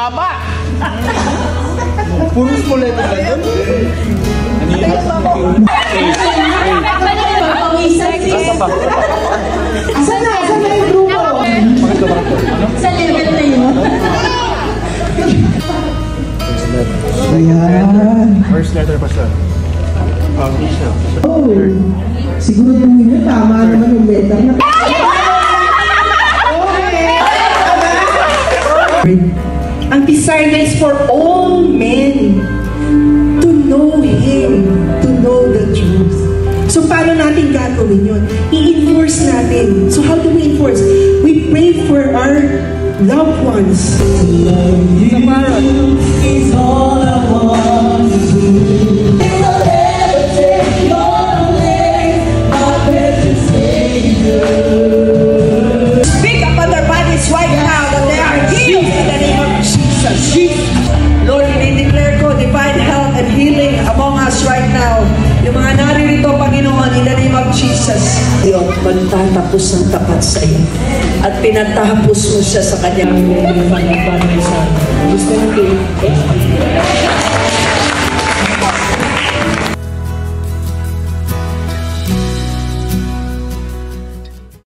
haba! Puros mo lang ito. Asan na yung grupo? Sa level na yun. Ayan. First letter pa siya. Foundation. Oh, siguro yung yun, tama naman yung letter na. Ang desire niya is for all men to know Him, to know the truth. So, paano natin gagawin yun? I-enforce natin. So, how do we enforce? We pray for our loved ones. Is all I want to do. I'll never take your name, my precious Savior. Speak upon their bodies right now that they are healed in the name of Jesus. Lord, we declare ko divine health and healing among us right now. Yung mga naririto, Panginoon, in the name of Jesus. Yung magtatapos ng tapat sa iyo. At pinatapos mo siya sa kanyang gusto ng